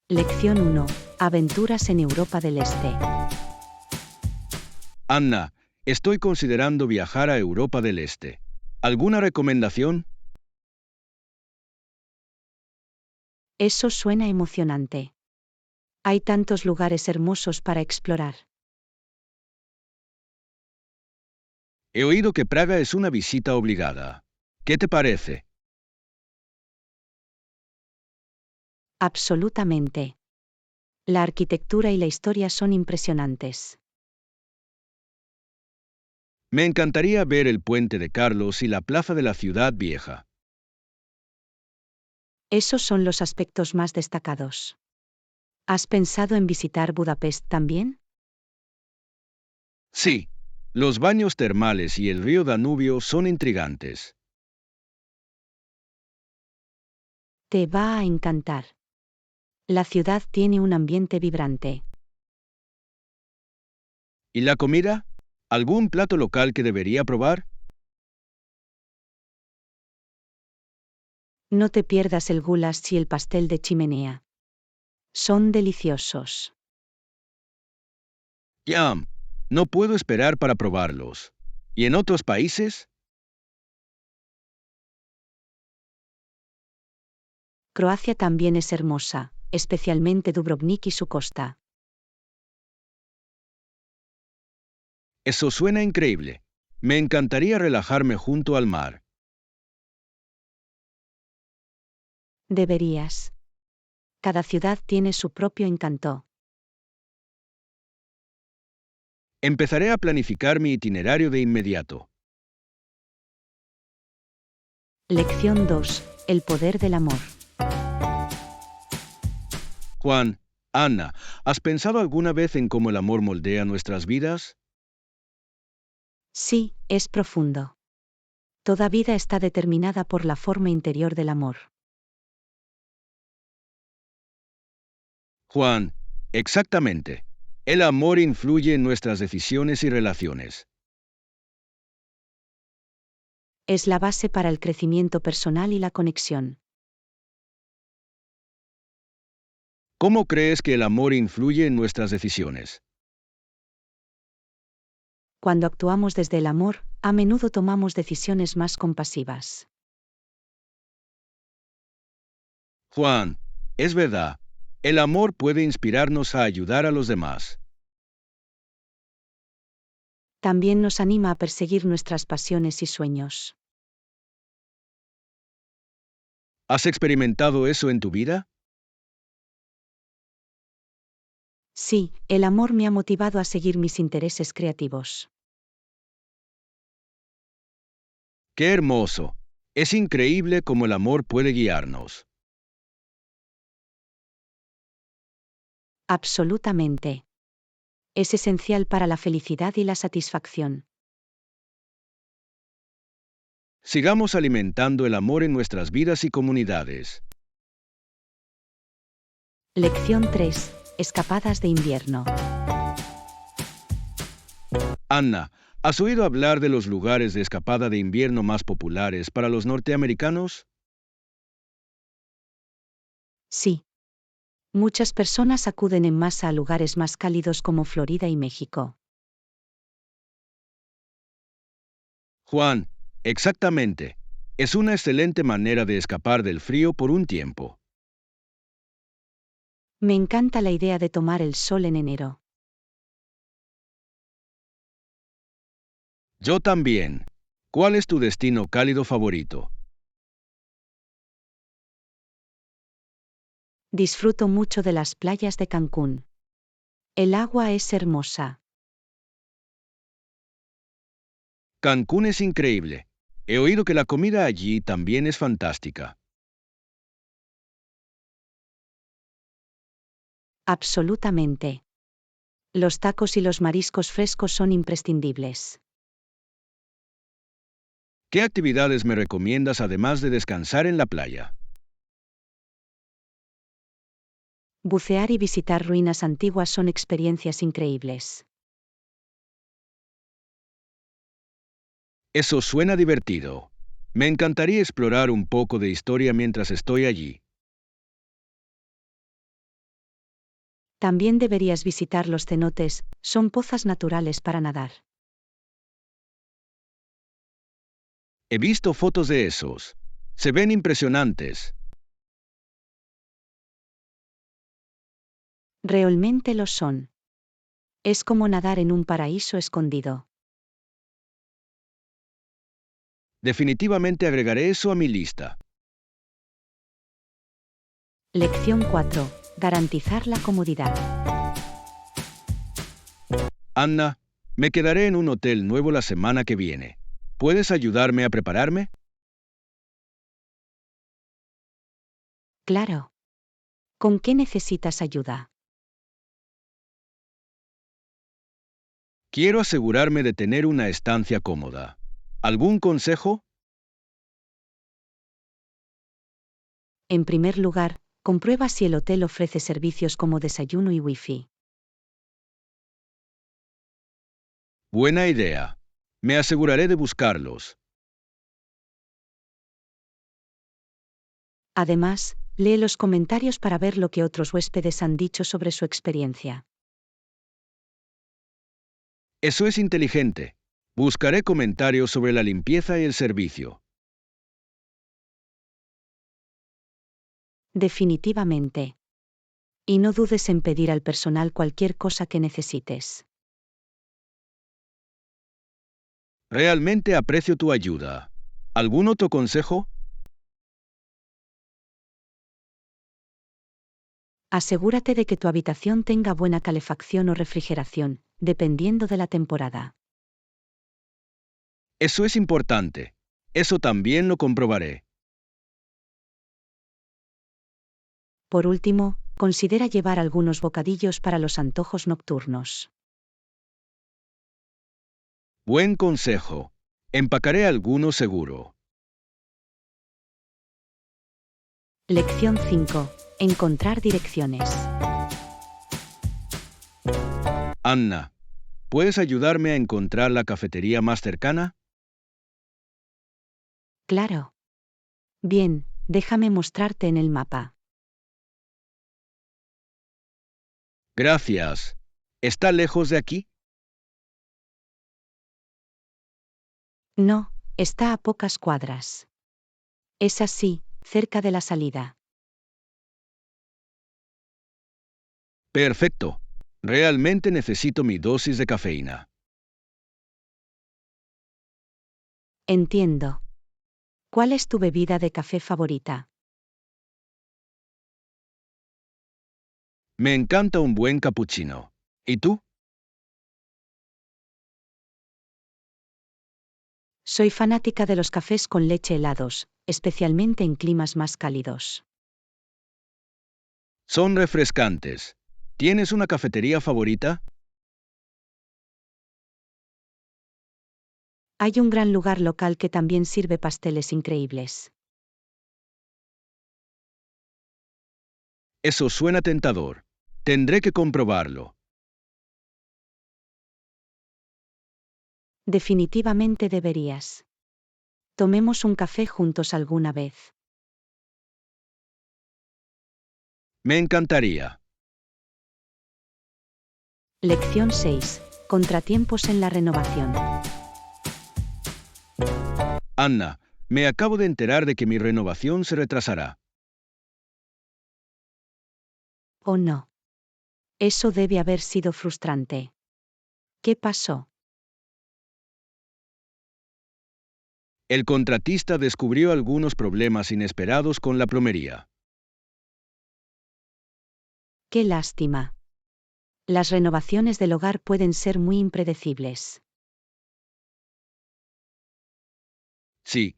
Lección 1. Aventuras en Europa del Este. Anna, estoy considerando viajar a Europa del Este. ¿Alguna recomendación? Eso suena emocionante. Hay tantos lugares hermosos para explorar. He oído que Praga es una visita obligada. ¿Qué te parece? Absolutamente. La arquitectura y la historia son impresionantes. Me encantaría ver el puente de Carlos y la plaza de la ciudad vieja. Esos son los aspectos más destacados. ¿Has pensado en visitar Budapest también? Sí, los baños termales y el río Danubio son intrigantes. Te va a encantar. La ciudad tiene un ambiente vibrante. ¿Y la comida? ¿Algún plato local que debería probar? No te pierdas el goulash y el pastel de chimenea. Son deliciosos. ¡Yum! No puedo esperar para probarlos. ¿Y en otros países? Croacia también es hermosa, especialmente Dubrovnik y su costa. Eso suena increíble. Me encantaría relajarme junto al mar. Deberías. Cada ciudad tiene su propio encanto. Empezaré a planificar mi itinerario de inmediato. Lección 2. El poder del amor. Juan, Anna, ¿has pensado alguna vez en cómo el amor moldea nuestras vidas? Sí, es profundo. Toda vida está determinada por la forma interior del amor. Juan, exactamente. El amor influye en nuestras decisiones y relaciones. Es la base para el crecimiento personal y la conexión. ¿Cómo crees que el amor influye en nuestras decisiones? Cuando actuamos desde el amor, a menudo tomamos decisiones más compasivas. Juan, es verdad. El amor puede inspirarnos a ayudar a los demás. También nos anima a perseguir nuestras pasiones y sueños. ¿Has experimentado eso en tu vida? Sí, el amor me ha motivado a seguir mis intereses creativos. ¡Qué hermoso! Es increíble cómo el amor puede guiarnos. Absolutamente. Es esencial para la felicidad y la satisfacción. Sigamos alimentando el amor en nuestras vidas y comunidades. Lección 3. Escapadas de invierno. Anna, ¿has oído hablar de los lugares de escapada de invierno más populares para los norteamericanos? Sí. Muchas personas acuden en masa a lugares más cálidos como Florida y México. Juan, exactamente. Es una excelente manera de escapar del frío por un tiempo. Me encanta la idea de tomar el sol en enero. Yo también. ¿Cuál es tu destino cálido favorito? Disfruto mucho de las playas de Cancún. El agua es hermosa. Cancún es increíble. He oído que la comida allí también es fantástica. Absolutamente. Los tacos y los mariscos frescos son imprescindibles. ¿Qué actividades me recomiendas además de descansar en la playa? Bucear y visitar ruinas antiguas son experiencias increíbles. Eso suena divertido. Me encantaría explorar un poco de historia mientras estoy allí. También deberías visitar los cenotes, son pozas naturales para nadar. He visto fotos de esos. Se ven impresionantes. Realmente lo son. Es como nadar en un paraíso escondido. Definitivamente agregaré eso a mi lista. Lección 4. Garantizar la comodidad. Anna, me quedaré en un hotel nuevo la semana que viene. ¿Puedes ayudarme a prepararme? Claro. ¿Con qué necesitas ayuda? Quiero asegurarme de tener una estancia cómoda. ¿Algún consejo? En primer lugar, comprueba si el hotel ofrece servicios como desayuno y wifi. Buena idea. Me aseguraré de buscarlos. Además, lee los comentarios para ver lo que otros huéspedes han dicho sobre su experiencia. Eso es inteligente. Buscaré comentarios sobre la limpieza y el servicio. Definitivamente. Y no dudes en pedir al personal cualquier cosa que necesites. Realmente aprecio tu ayuda. ¿Algún otro consejo? Asegúrate de que tu habitación tenga buena calefacción o refrigeración, dependiendo de la temporada. Eso es importante. Eso también lo comprobaré. Por último, considera llevar algunos bocadillos para los antojos nocturnos. Buen consejo. Empacaré alguno seguro. Lección 5. Encontrar direcciones. Anna, ¿puedes ayudarme a encontrar la cafetería más cercana? Claro. Bien, déjame mostrarte en el mapa. Gracias. ¿Está lejos de aquí? No, está a pocas cuadras. Es así, cerca de la salida. Perfecto. Realmente necesito mi dosis de cafeína. Entiendo. ¿Cuál es tu bebida de café favorita? Me encanta un buen cappuccino. ¿Y tú? Soy fanática de los cafés con leche helados, especialmente en climas más cálidos. Son refrescantes. ¿Tienes una cafetería favorita? Hay un gran lugar local que también sirve pasteles increíbles. Eso suena tentador. Tendré que comprobarlo. Definitivamente deberías. Tomemos un café juntos alguna vez. Me encantaría. Lección 6. Contratiempos en la renovación. Anna, me acabo de enterar de que mi renovación se retrasará. ¿O no? Eso debe haber sido frustrante. ¿Qué pasó? El contratista descubrió algunos problemas inesperados con la plomería. Qué lástima. Las renovaciones del hogar pueden ser muy impredecibles. Sí,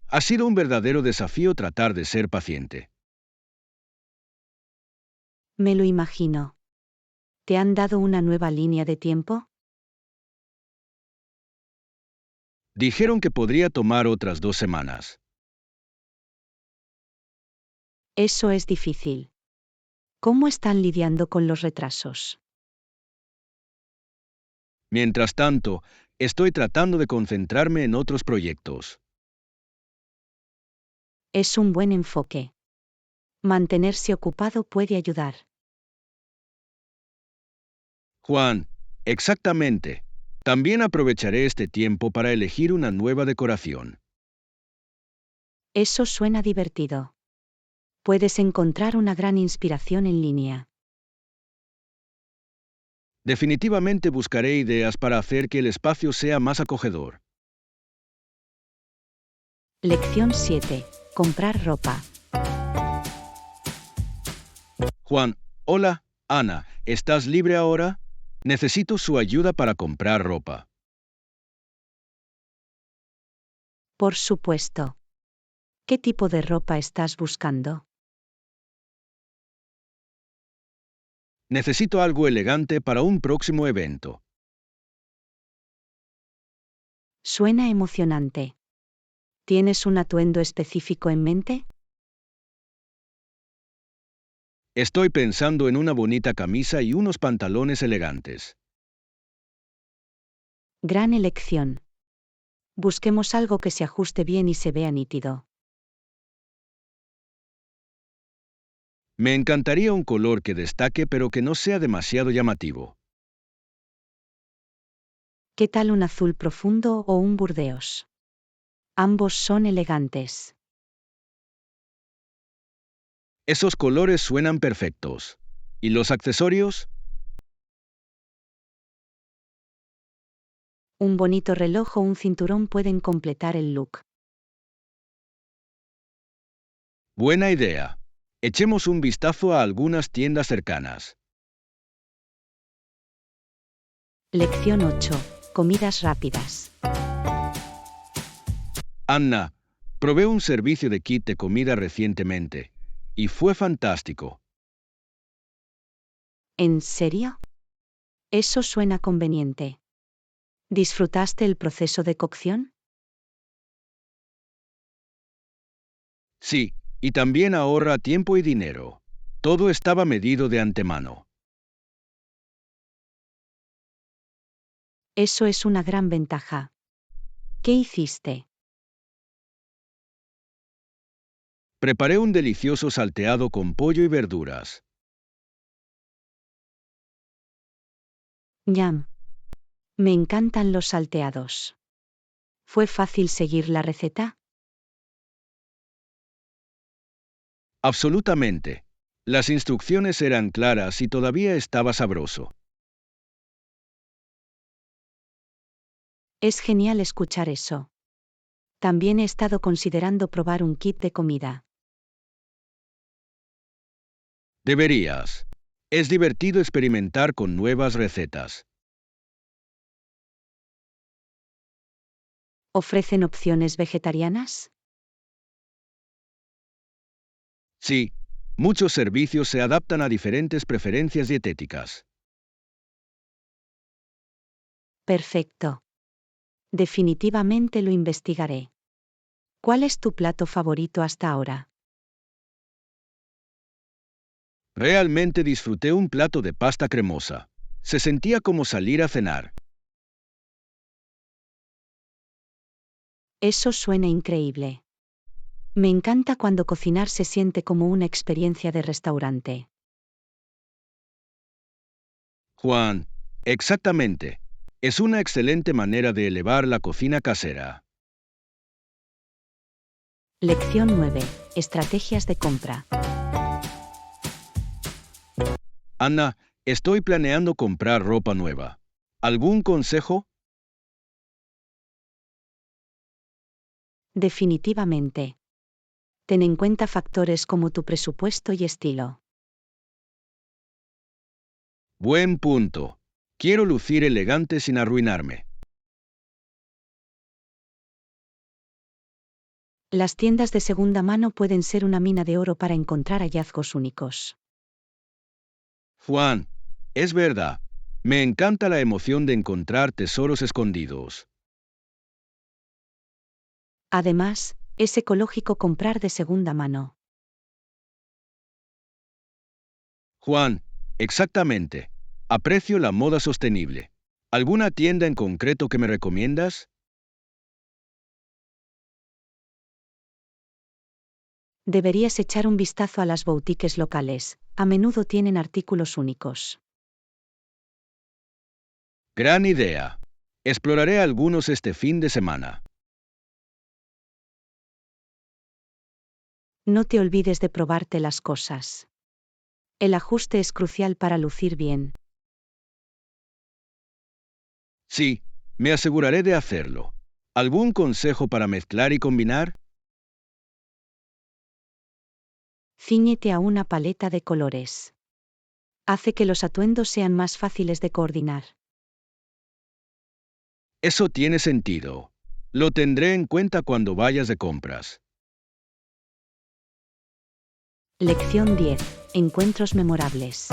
ha sido un verdadero desafío tratar de ser paciente. Me lo imagino. ¿Te han dado una nueva línea de tiempo? Dijeron que podría tomar otras 2 semanas. Eso es difícil. ¿Cómo están lidiando con los retrasos? Mientras tanto, estoy tratando de concentrarme en otros proyectos. Es un buen enfoque. Mantenerse ocupado puede ayudar. Juan, exactamente. También aprovecharé este tiempo para elegir una nueva decoración. Eso suena divertido. Puedes encontrar una gran inspiración en línea. Definitivamente buscaré ideas para hacer que el espacio sea más acogedor. Lección 7. Comprar ropa. Juan, hola, Ana, ¿estás libre ahora? Necesito su ayuda para comprar ropa. Por supuesto. ¿Qué tipo de ropa estás buscando? Necesito algo elegante para un próximo evento. Suena emocionante. ¿Tienes un atuendo específico en mente? Estoy pensando en una bonita camisa y unos pantalones elegantes. Gran elección. Busquemos algo que se ajuste bien y se vea nítido. Me encantaría un color que destaque pero que no sea demasiado llamativo. ¿Qué tal un azul profundo o un burdeos? Ambos son elegantes. Esos colores suenan perfectos. ¿Y los accesorios? Un bonito reloj o un cinturón pueden completar el look. Buena idea. Echemos un vistazo a algunas tiendas cercanas. Lección 8. Comidas rápidas. Anna, probé un servicio de kit de comida recientemente, y fue fantástico. ¿En serio? Eso suena conveniente. ¿Disfrutaste el proceso de cocción? Sí, y también ahorra tiempo y dinero. Todo estaba medido de antemano. Eso es una gran ventaja. ¿Qué hiciste? Preparé un delicioso salteado con pollo y verduras. Ñam. Me encantan los salteados. ¿Fue fácil seguir la receta? Absolutamente. Las instrucciones eran claras y todavía estaba sabroso. Es genial escuchar eso. También he estado considerando probar un kit de comida. Deberías. Es divertido experimentar con nuevas recetas. ¿Ofrecen opciones vegetarianas? Sí, muchos servicios se adaptan a diferentes preferencias dietéticas. Perfecto. Definitivamente lo investigaré. ¿Cuál es tu plato favorito hasta ahora? Realmente disfruté un plato de pasta cremosa. Se sentía como salir a cenar. Eso suena increíble. Me encanta cuando cocinar se siente como una experiencia de restaurante. Juan, exactamente. Es una excelente manera de elevar la cocina casera. Lección 9. Estrategias de compra. Ana, estoy planeando comprar ropa nueva. ¿Algún consejo? Definitivamente. Ten en cuenta factores como tu presupuesto y estilo. Buen punto. Quiero lucir elegante sin arruinarme. Las tiendas de segunda mano pueden ser una mina de oro para encontrar hallazgos únicos. Juan, es verdad. Me encanta la emoción de encontrar tesoros escondidos. Además, es ecológico comprar de segunda mano. Juan, exactamente. Aprecio la moda sostenible. ¿Alguna tienda en concreto que me recomiendas? Deberías echar un vistazo a las boutiques locales, a menudo tienen artículos únicos. Gran idea. Exploraré algunos este fin de semana. No te olvides de probarte las cosas. El ajuste es crucial para lucir bien. Sí, me aseguraré de hacerlo. ¿Algún consejo para mezclar y combinar? Cíñete a una paleta de colores. Hace que los atuendos sean más fáciles de coordinar. Eso tiene sentido. Lo tendré en cuenta cuando vayas de compras. Lección 10. Encuentros memorables.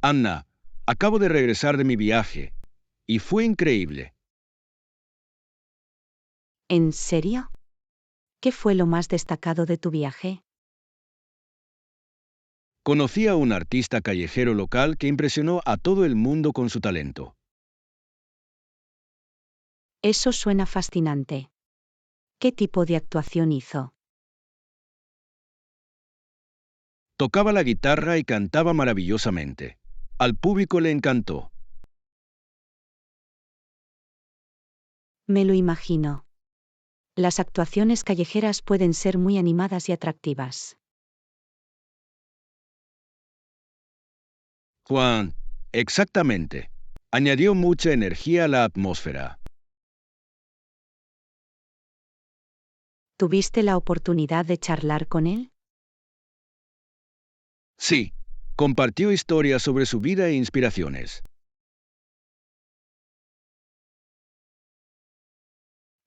Anna, acabo de regresar de mi viaje, y fue increíble. ¿En serio? ¿Qué fue lo más destacado de tu viaje? Conocí a un artista callejero local que impresionó a todo el mundo con su talento. Eso suena fascinante. ¿Qué tipo de actuación hizo? Tocaba la guitarra y cantaba maravillosamente. Al público le encantó. Me lo imagino. Las actuaciones callejeras pueden ser muy animadas y atractivas. Juan, exactamente. Añadió mucha energía a la atmósfera. ¿Tuviste la oportunidad de charlar con él? Sí, compartió historias sobre su vida e inspiraciones.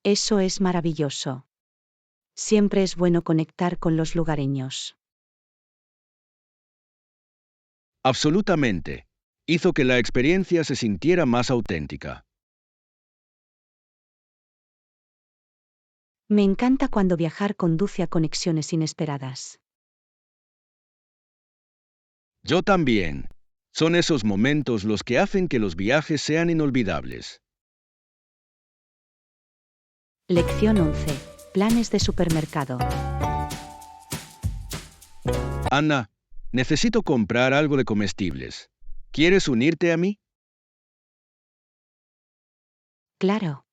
Eso es maravilloso. Siempre es bueno conectar con los lugareños. Absolutamente. Hizo que la experiencia se sintiera más auténtica. Me encanta cuando viajar conduce a conexiones inesperadas. Yo también. Son esos momentos los que hacen que los viajes sean inolvidables. Lección 11. Planes de supermercado. Anna, necesito comprar algo de comestibles. ¿Quieres unirte a mí? Claro.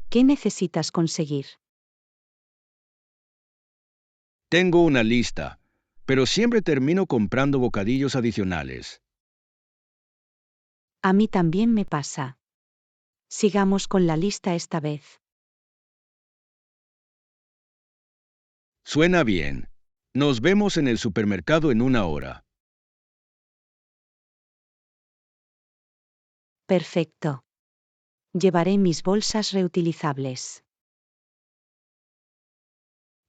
¿Qué necesitas conseguir? Tengo una lista, pero siempre termino comprando bocadillos adicionales. A mí también me pasa. Sigamos con la lista esta vez. Suena bien. Nos vemos en el supermercado en una hora. Perfecto. Llevaré mis bolsas reutilizables.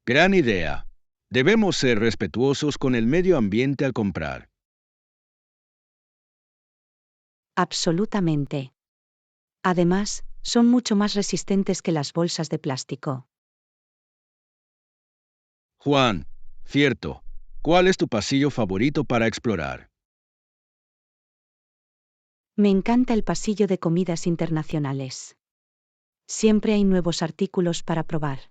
Gran idea. Debemos ser respetuosos con el medio ambiente al comprar. Absolutamente. Además, son mucho más resistentes que las bolsas de plástico. Juan, cierto. ¿Cuál es tu pasillo favorito para explorar? Me encanta el pasillo de comidas internacionales. Siempre hay nuevos artículos para probar.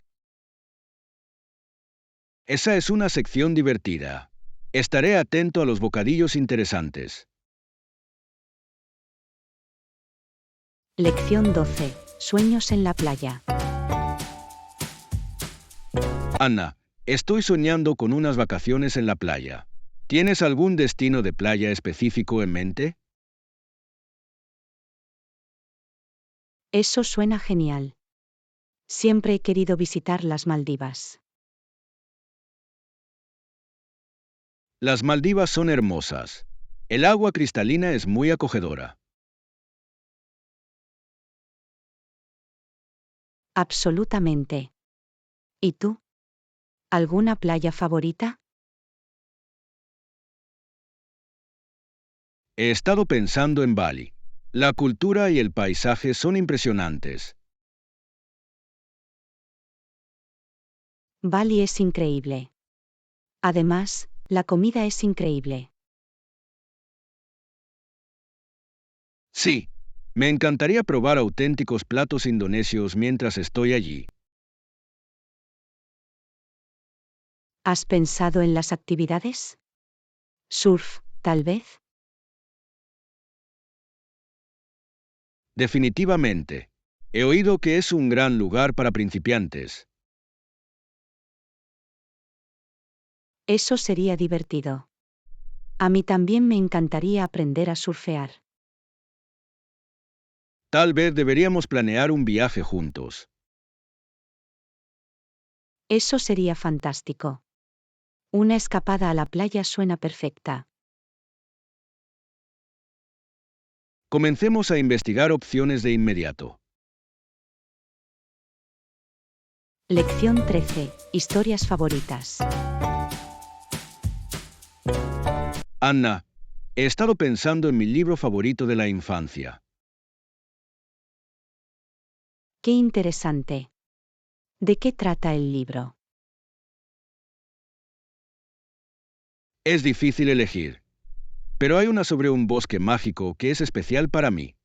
Esa es una sección divertida. Estaré atento a los bocadillos interesantes. Lección 12. Sueños en la playa. Anna, estoy soñando con unas vacaciones en la playa. ¿Tienes algún destino de playa específico en mente? Eso suena genial. Siempre he querido visitar las Maldivas. Las Maldivas son hermosas. El agua cristalina es muy acogedora. Absolutamente. ¿Y tú? ¿Alguna playa favorita? He estado pensando en Bali. La cultura y el paisaje son impresionantes. Bali es increíble. Además, la comida es increíble. Sí, me encantaría probar auténticos platos indonesios mientras estoy allí. ¿Has pensado en las actividades? ¿Surf, tal vez? Definitivamente. He oído que es un gran lugar para principiantes. Eso sería divertido. A mí también me encantaría aprender a surfear. Tal vez deberíamos planear un viaje juntos. Eso sería fantástico. Una escapada a la playa suena perfecta. Comencemos a investigar opciones de inmediato. Lección 13. Historias favoritas. Anna, he estado pensando en mi libro favorito de la infancia. Qué interesante. ¿De qué trata el libro? Es difícil elegir, pero hay una sobre un bosque mágico que es especial para mí.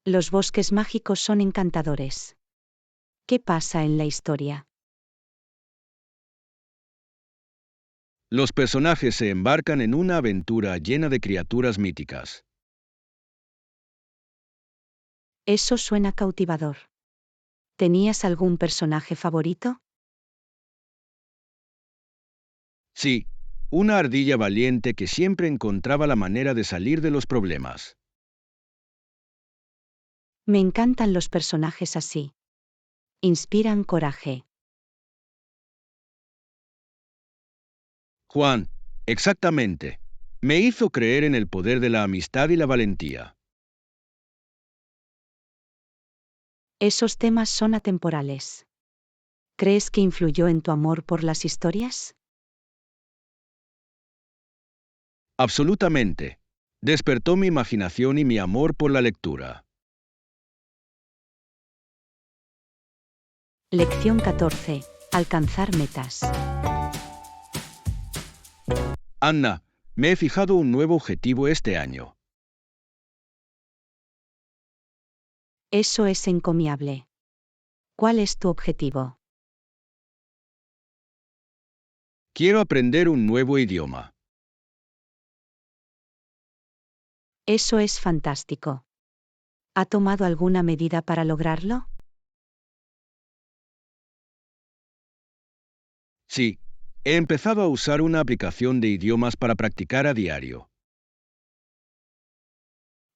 Los bosques mágicos son encantadores. ¿Qué pasa en la historia? Los personajes se embarcan en una aventura llena de criaturas míticas. Eso suena cautivador. ¿Tenías algún personaje favorito? Sí, una ardilla valiente que siempre encontraba la manera de salir de los problemas. Me encantan los personajes así. Inspiran coraje. Juan, exactamente. Me hizo creer en el poder de la amistad y la valentía. Esos temas son atemporales. ¿Crees que influyó en tu amor por las historias? Absolutamente. Despertó mi imaginación y mi amor por la lectura. Lección 14. Alcanzar metas. Anna, me he fijado un nuevo objetivo este año. Eso es encomiable. ¿Cuál es tu objetivo? Quiero aprender un nuevo idioma. Eso es fantástico. ¿Ha tomado alguna medida para lograrlo? Sí, he empezado a usar una aplicación de idiomas para practicar a diario.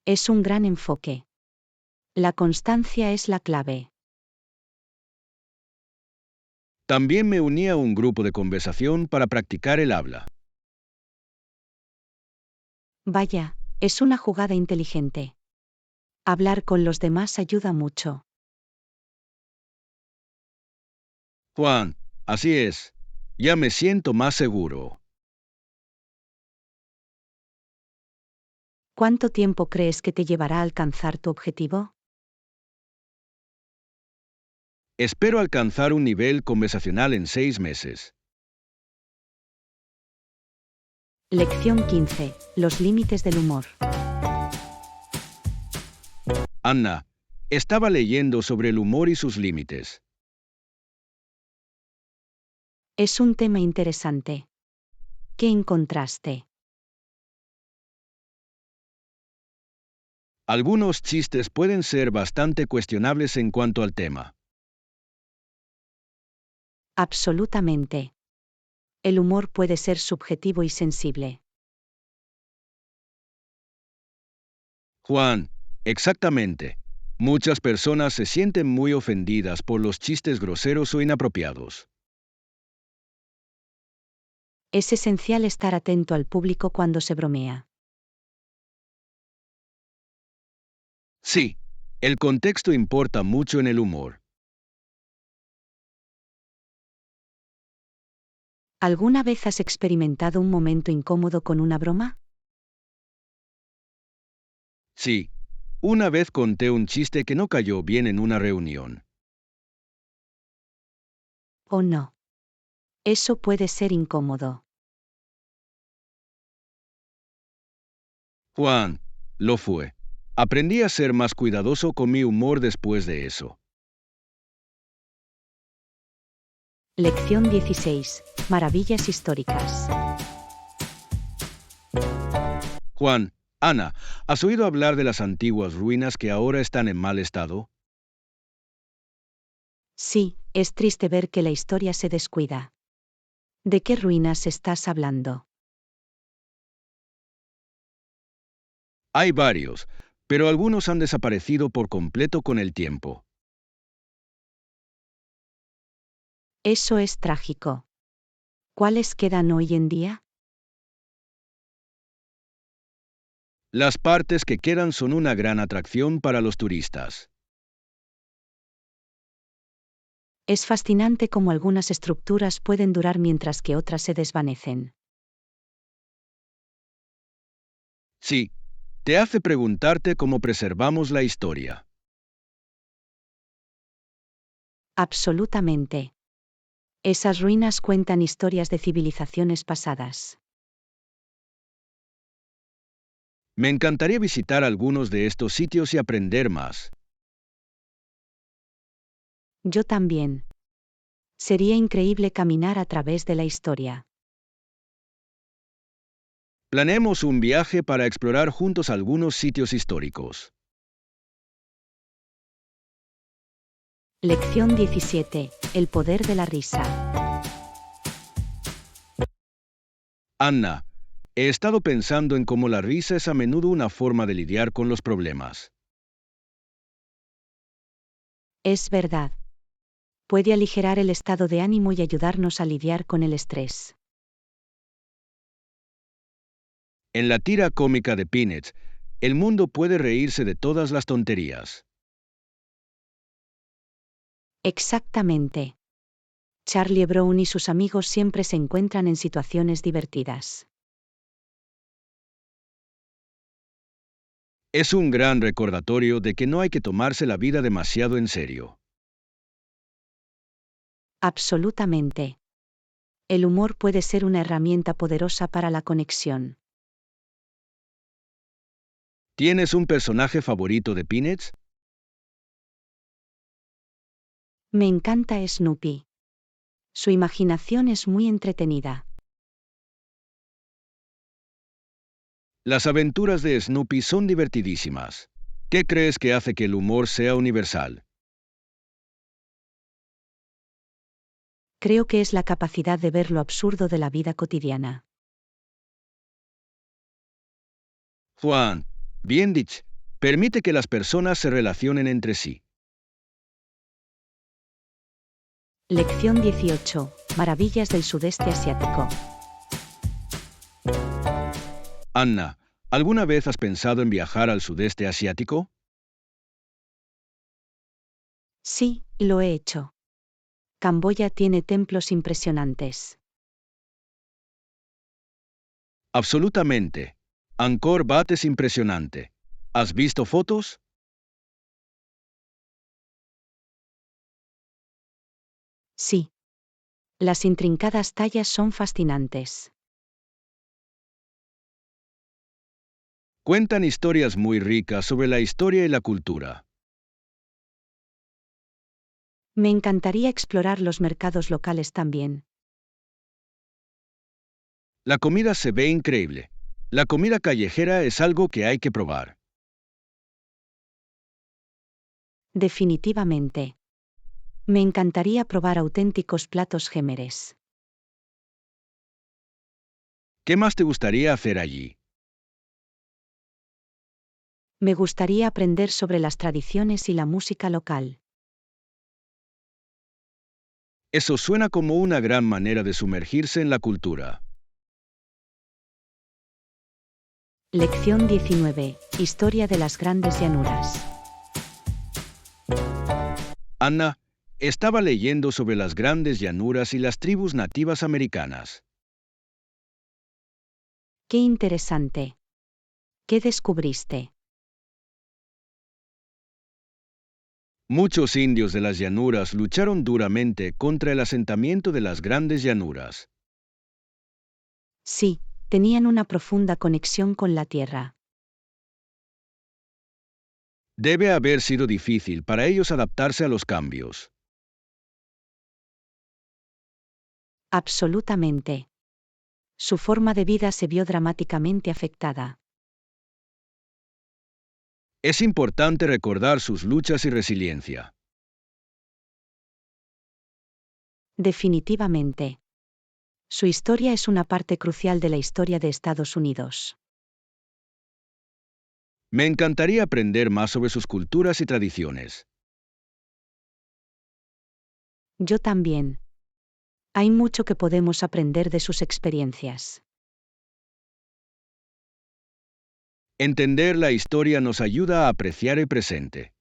Es un gran enfoque. La constancia es la clave. También me uní a un grupo de conversación para practicar el habla. Vaya, es una jugada inteligente. Hablar con los demás ayuda mucho. Juan, así es. Ya me siento más seguro. ¿Cuánto tiempo crees que te llevará a alcanzar tu objetivo? Espero alcanzar un nivel conversacional en 6 meses. Lección 15. Los límites del humor. Anna, estaba leyendo sobre el humor y sus límites. Es un tema interesante. ¿Qué encontraste? Algunos chistes pueden ser bastante cuestionables en cuanto al tema. Absolutamente. El humor puede ser subjetivo y sensible. Juan, exactamente. Muchas personas se sienten muy ofendidas por los chistes groseros o inapropiados. Es esencial estar atento al público cuando se bromea. Sí, el contexto importa mucho en el humor. ¿Alguna vez has experimentado un momento incómodo con una broma? Sí, una vez conté un chiste que no cayó bien en una reunión. ¿O no? Eso puede ser incómodo. Juan, lo fue. Aprendí a ser más cuidadoso con mi humor después de eso. Lección 16. Maravillas históricas. Juan, Ana, ¿Has oído hablar de las antiguas ruinas que ahora están en mal estado? Sí, es triste ver que la historia se descuida. ¿De qué ruinas estás hablando? Hay varios, pero algunos han desaparecido por completo con el tiempo. Eso es trágico. ¿Cuáles quedan hoy en día? Las partes que quedan son una gran atracción para los turistas. Es fascinante cómo algunas estructuras pueden durar mientras que otras se desvanecen. Sí, te hace preguntarte cómo preservamos la historia. Absolutamente. Esas ruinas cuentan historias de civilizaciones pasadas. Me encantaría visitar algunos de estos sitios y aprender más. Yo también. Sería increíble caminar a través de la historia. Planeemos un viaje para explorar juntos algunos sitios históricos. Lección 17. El poder de la risa. Anna, he estado pensando en cómo la risa es a menudo una forma de lidiar con los problemas. Es verdad. Puede aligerar el estado de ánimo y ayudarnos a lidiar con el estrés. En la tira cómica de Peanuts, el mundo puede reírse de todas las tonterías. Exactamente. Charlie Brown y sus amigos siempre se encuentran en situaciones divertidas. Es un gran recordatorio de que no hay que tomarse la vida demasiado en serio. Absolutamente. El humor puede ser una herramienta poderosa para la conexión. ¿Tienes un personaje favorito de Peanuts? Me encanta Snoopy. Su imaginación es muy entretenida. Las aventuras de Snoopy son divertidísimas. ¿Qué crees que hace que el humor sea universal? Creo que es la capacidad de ver lo absurdo de la vida cotidiana. Juan, bien dicho, permite que las personas se relacionen entre sí. Lección 18. Maravillas del sudeste asiático. Anna, ¿alguna vez has pensado en viajar al sudeste asiático? Sí, lo he hecho. Camboya tiene templos impresionantes. Absolutamente. Angkor Wat es impresionante. ¿Has visto fotos? Sí. Las intrincadas tallas son fascinantes. Cuentan historias muy ricas sobre la historia y la cultura. Me encantaría explorar los mercados locales también. La comida se ve increíble. La comida callejera es algo que hay que probar. Definitivamente. Me encantaría probar auténticos platos gémeres. ¿Qué más te gustaría hacer allí? Me gustaría aprender sobre las tradiciones y la música local. Eso suena como una gran manera de sumergirse en la cultura. Lección 19. Historia de las grandes llanuras. Anna, estaba leyendo sobre las grandes llanuras y las tribus nativas americanas. Qué interesante. ¿Qué descubriste? Muchos indios de las llanuras lucharon duramente contra el asentamiento de las grandes llanuras. Sí, tenían una profunda conexión con la tierra. Debe haber sido difícil para ellos adaptarse a los cambios. Absolutamente. Su forma de vida se vio dramáticamente afectada. Es importante recordar sus luchas y resiliencia. Definitivamente. Su historia es una parte crucial de la historia de Estados Unidos. Me encantaría aprender más sobre sus culturas y tradiciones. Yo también. Hay mucho que podemos aprender de sus experiencias. Entender la historia nos ayuda a apreciar el presente.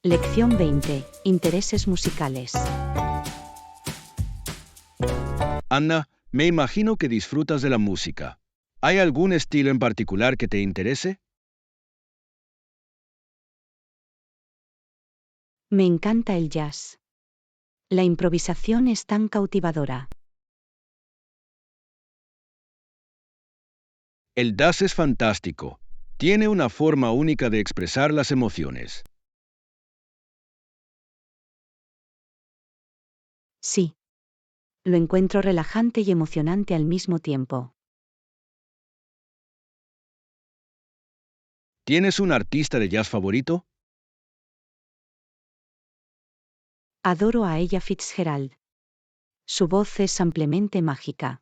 Lección 20. Intereses musicales. Anna, me imagino que disfrutas de la música. ¿Hay algún estilo en particular que te interese? Me encanta el jazz. La improvisación es tan cautivadora. El jazz es fantástico. Tiene una forma única de expresar las emociones. Sí. Lo encuentro relajante y emocionante al mismo tiempo. ¿Tienes un artista de jazz favorito? Adoro a Ella Fitzgerald. Su voz es ampliamente mágica.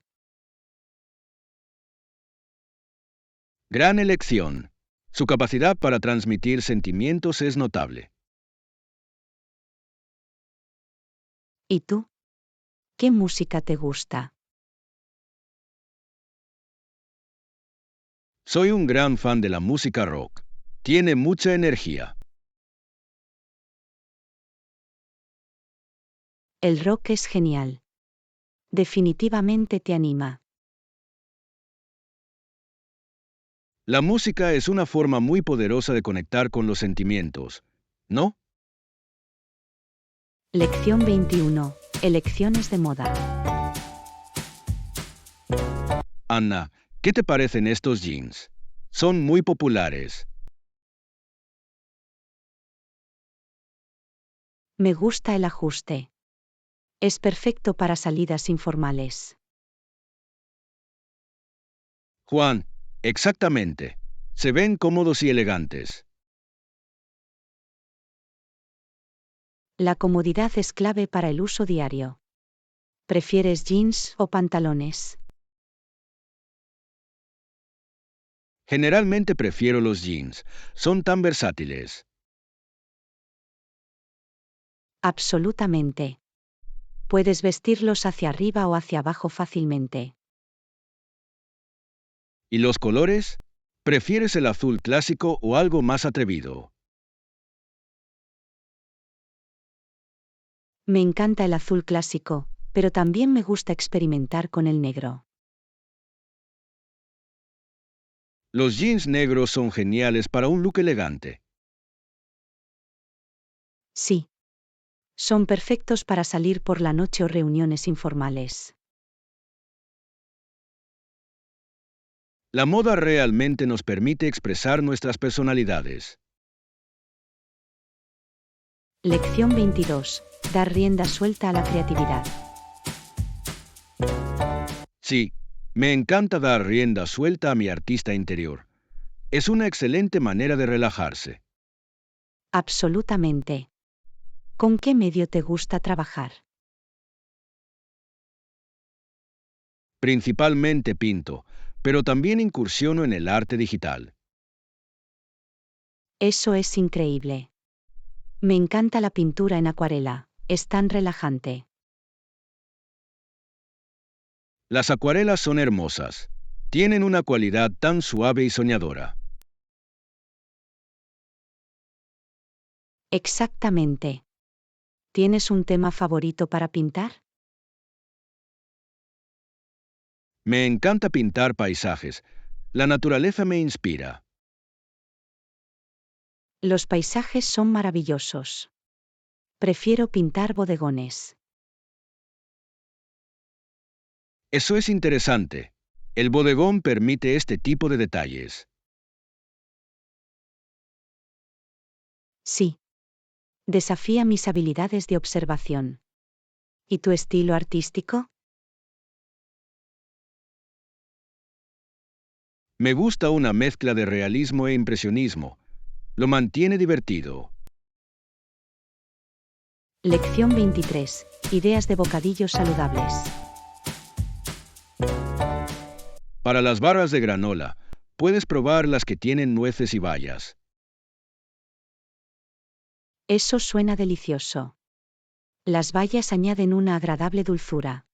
Gran elección. Su capacidad para transmitir sentimientos es notable. ¿Y tú? ¿Qué música te gusta? Soy un gran fan de la música rock. Tiene mucha energía. El rock es genial. Definitivamente te anima. La música es una forma muy poderosa de conectar con los sentimientos, ¿no? Lección 21. Elecciones de moda. Anna, ¿qué te parecen estos jeans? Son muy populares. Me gusta el ajuste. Es perfecto para salidas informales. Juan, exactamente. Se ven cómodos y elegantes. La comodidad es clave para el uso diario. ¿Prefieres jeans o pantalones? Generalmente prefiero los jeans. Son tan versátiles. Absolutamente. Puedes vestirlos hacia arriba o hacia abajo fácilmente. ¿Y los colores? ¿Prefieres el azul clásico o algo más atrevido? Me encanta el azul clásico, pero también me gusta experimentar con el negro. Los jeans negros son geniales para un look elegante. Sí. Son perfectos para salir por la noche o reuniones informales. La moda realmente nos permite expresar nuestras personalidades. Lección 22. Dar rienda suelta a la creatividad. Sí, me encanta dar rienda suelta a mi artista interior. Es una excelente manera de relajarse. Absolutamente. ¿Con qué medio te gusta trabajar? Principalmente pinto, pero también incursiono en el arte digital. Eso es increíble. Me encanta la pintura en acuarela, es tan relajante. Las acuarelas son hermosas. Tienen una cualidad tan suave y soñadora. Exactamente. ¿Tienes un tema favorito para pintar? Me encanta pintar paisajes. La naturaleza me inspira. Los paisajes son maravillosos. Prefiero pintar bodegones. Eso es interesante. El bodegón permite este tipo de detalles. Sí. Desafía mis habilidades de observación. ¿Y tu estilo artístico? Me gusta una mezcla de realismo e impresionismo. Lo mantiene divertido. Lección 23. Ideas de bocadillos saludables. Para las barras de granola, puedes probar las que tienen nueces y bayas. Eso suena delicioso. Las bayas añaden una agradable dulzura.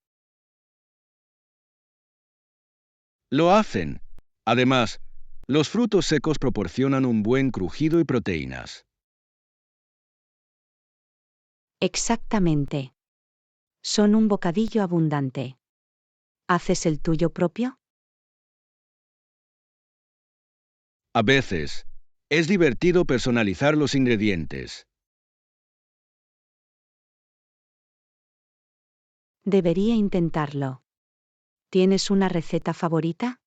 Lo hacen. Además, los frutos secos proporcionan un buen crujido y proteínas. Exactamente. Son un bocadillo abundante. ¿Haces el tuyo propio? A veces, es divertido personalizar los ingredientes. Debería intentarlo. ¿Tienes una receta favorita?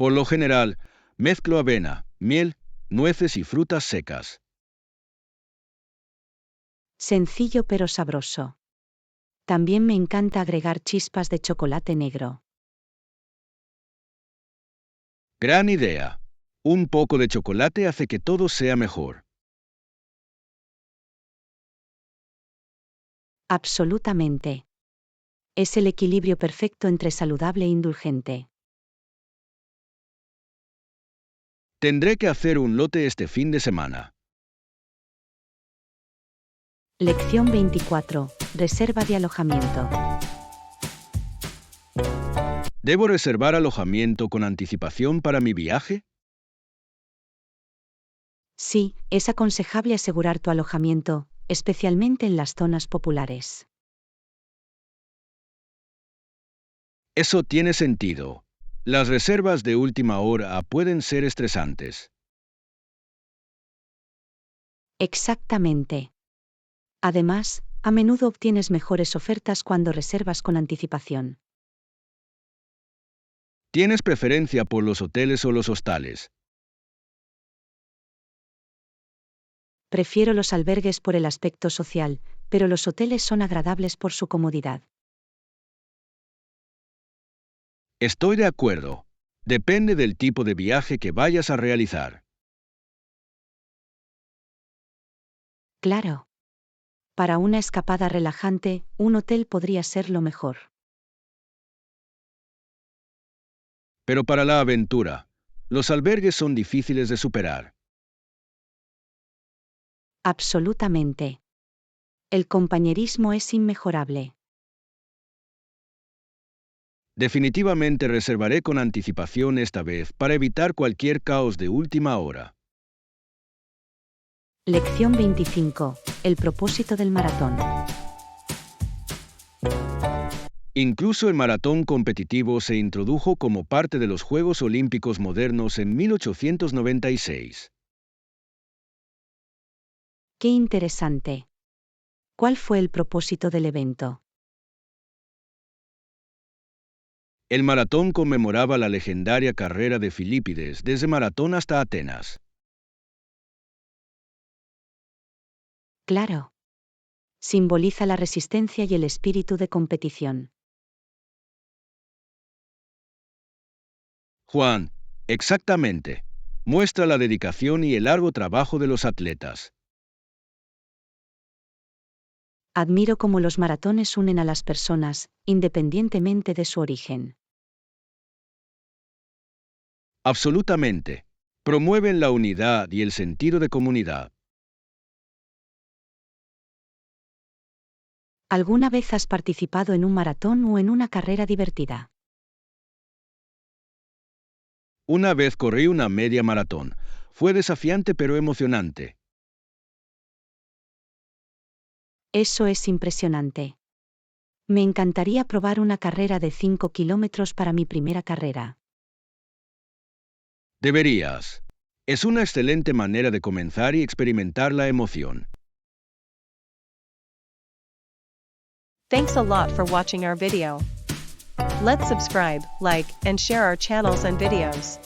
Por lo general, mezclo avena, miel, nueces y frutas secas. Sencillo pero sabroso. También me encanta agregar chispas de chocolate negro. Gran idea. Un poco de chocolate hace que todo sea mejor. Absolutamente. Es el equilibrio perfecto entre saludable e indulgente. Tendré que hacer un lote este fin de semana. Lección 24. Reserva de alojamiento. ¿Debo reservar alojamiento con anticipación para mi viaje? Sí, es aconsejable asegurar tu alojamiento, especialmente en las zonas populares. Eso tiene sentido. Las reservas de última hora pueden ser estresantes. Exactamente. Además, a menudo obtienes mejores ofertas cuando reservas con anticipación. ¿Tienes preferencia por los hoteles o los hostales? Prefiero los albergues por el aspecto social, pero los hoteles son agradables por su comodidad. Estoy de acuerdo. Depende del tipo de viaje que vayas a realizar. Claro. Para una escapada relajante, un hotel podría ser lo mejor. Pero para la aventura, los albergues son difíciles de superar. Absolutamente. El compañerismo es inmejorable. Definitivamente reservaré con anticipación esta vez para evitar cualquier caos de última hora. Lección 25. El propósito del maratón. Incluso el maratón competitivo se introdujo como parte de los Juegos Olímpicos modernos en 1896. Qué interesante. ¿Cuál fue el propósito del evento? El maratón conmemoraba la legendaria carrera de Filipides desde Maratón hasta Atenas. Claro. Simboliza la resistencia y el espíritu de competición. Juan, exactamente. Muestra la dedicación y el largo trabajo de los atletas. Admiro cómo los maratones unen a las personas, independientemente de su origen. Absolutamente. Promueven la unidad y el sentido de comunidad. ¿Alguna vez has participado en un maratón o en una carrera divertida? Una vez corrí una media maratón. Fue desafiante pero emocionante. Eso es impresionante. Me encantaría probar una carrera de 5 kilómetros para mi primera carrera. Deberías. Es una excelente manera de comenzar y experimentar la emoción. Thanks a lot for watching our video. Let's subscribe, like, and share our channels and videos.